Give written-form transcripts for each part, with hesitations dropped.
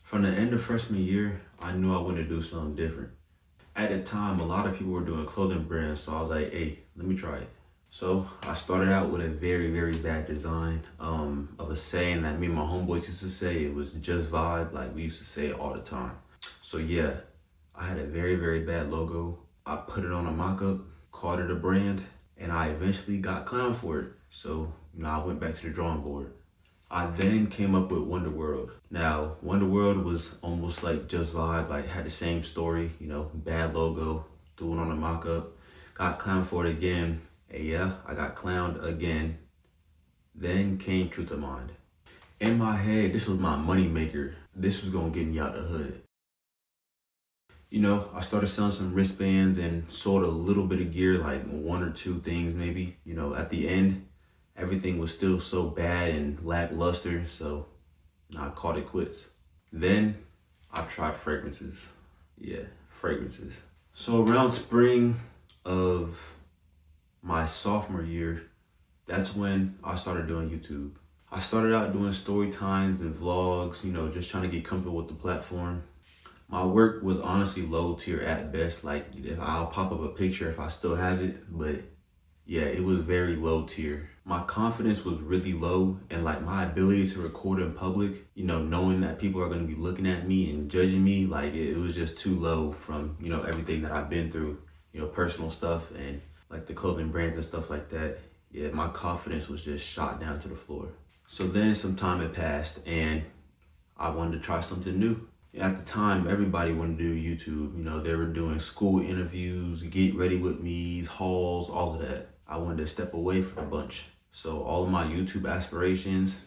From the end of freshman year, I knew I wanted to do something different. At the time, a lot of people were doing clothing brands, so I was like, hey, let me try it. So I started out with a very, very bad design of a saying that me and my homeboys used to say. It was just vibe, like we used to say it all the time. So yeah, I had a very, very bad logo. I put it on a mock-up, called it a brand, and I eventually got clowned for it. So, I went back to the drawing board. I then came up with Wonder World. Now, Wonder World was almost like Just Vibe, like had the same story, bad logo, threw it on a mock-up, got clowned for it again. And yeah, I got clowned again. Then came Truth of Mind. In my head, this was my money maker. This was gonna get me out the hood. I started selling some wristbands and sold a little bit of gear, like one or two things maybe. At the end, everything was still so bad and lackluster, so I called it quits. Then I tried fragrances. Yeah, fragrances. So around spring of my sophomore year, that's when I started doing YouTube. I started out doing story times and vlogs, just trying to get comfortable with the platform. My work was honestly low tier at best. Like, if I'll pop up a picture if I still have it, but yeah, it was very low tier. My confidence was really low, and like my ability to record in public, knowing that people are going to be looking at me and judging me, like it was just too low from, everything that I've been through, personal stuff and like the clothing brands and stuff like that. Yeah, my confidence was just shot down to the floor. So then some time had passed and I wanted to try something new. At the time, everybody wanted to do YouTube. They were doing school interviews, get ready with me's, hauls, all of that. I wanted to step away from a bunch. So all of my YouTube aspirations,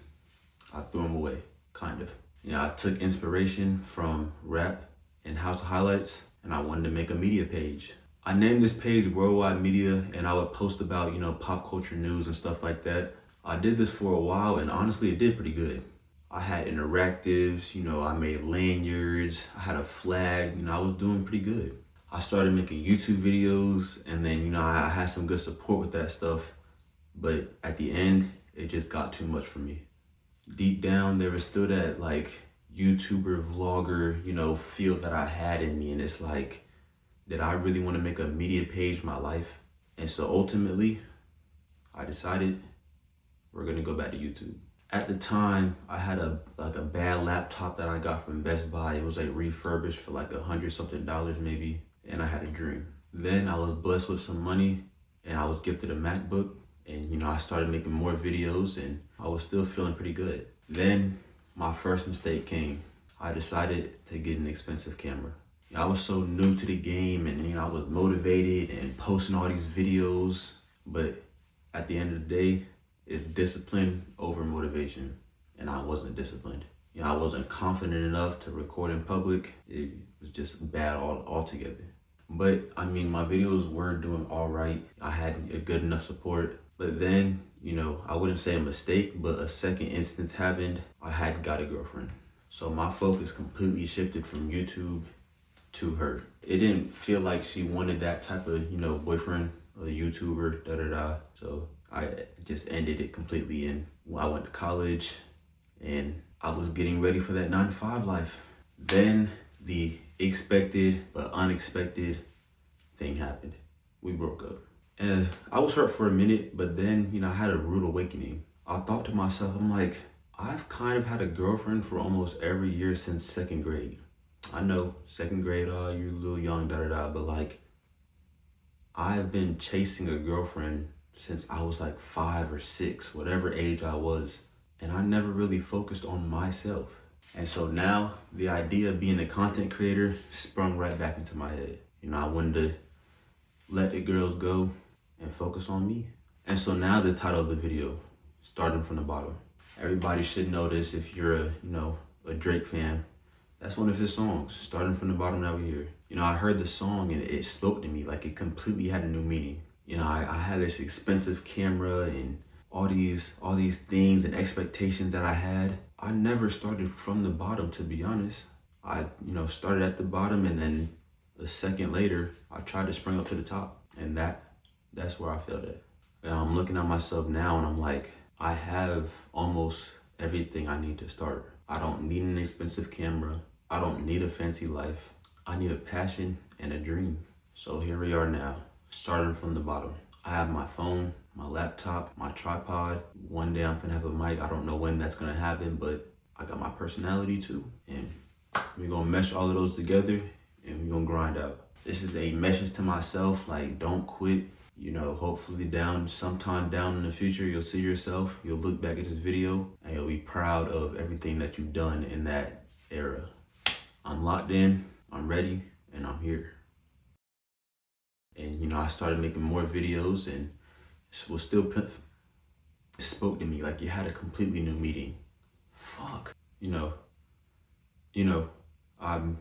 I threw them away, kind of. I took inspiration from rap and house highlights, and I wanted to make a media page. I named this page Worldwide Media, and I would post about, pop culture news and stuff like that. I did this for a while, and honestly, it did pretty good. I had interactives, I made lanyards, I had a flag, I was doing pretty good. I started making YouTube videos, and then, I had some good support with that stuff, but at the end, it just got too much for me. Deep down, there was still that like YouTuber, vlogger, feel that I had in me, and it's like, did I really want to make a media page my life? And so ultimately, I decided we're gonna go back to YouTube. At the time, I had a bad laptop that I got from Best Buy. It was like refurbished for like $100-something maybe, and I had a dream. Then I was blessed with some money, and I was gifted a MacBook, and I started making more videos, and I was still feeling pretty good. Then my first mistake came. I decided to get an expensive camera. I was so new to the game, and I was motivated and posting all these videos, but at the end of the day, it's discipline over motivation, and I wasn't disciplined. I wasn't confident enough to record in public. It was just bad altogether. But my videos were doing all right. I had a good enough support. But then, I wouldn't say a mistake, but a second instance happened. I had got a girlfriend. So my focus completely shifted from YouTube to her. It didn't feel like she wanted that type of, boyfriend, a YouTuber, So I just ended it completely, and I went to college and I was getting ready for that 9-to-5 life. Then the expected but unexpected thing happened. We broke up. And I was hurt for a minute, but then, I had a rude awakening. I thought to myself, I'm like, I've kind of had a girlfriend for almost every year since second grade. I know, second grade, you're a little young, but like, I've been chasing a girlfriend since I was like 5 or 6, whatever age I was. And I never really focused on myself. And so now the idea of being a content creator sprung right back into my head. I wanted to let the girls go and focus on me. And so now the title of the video, Starting from the Bottom. Everybody should know this if you're a Drake fan. That's one of his songs, Starting from the Bottom, Now We're Here. I heard the song and it spoke to me, like it completely had a new meaning. I had this expensive camera and all these things and expectations that I had. I never started from the bottom, to be honest. I, started at the bottom, and then a second later, I tried to spring up to the top, and that's where I failed at. And I'm looking at myself now and I'm like, I have almost everything I need to start. I don't need an expensive camera. I don't need a fancy life. I need a passion and a dream. So here we are now, starting from the bottom. I have my phone, my laptop, my tripod. One day I'm gonna have a mic. I don't know when that's gonna happen, but I got my personality too. And we're gonna mesh all of those together and we're gonna grind out. This is a message to myself, like, don't quit. You know, hopefully sometime down in the future, you'll see yourself, you'll look back at this video and you'll be proud of everything that you've done in that era. I'm locked in, I'm ready, and I'm here. And you know, I started making more videos and it spoke to me like you had a completely new meaning. Fuck. I'm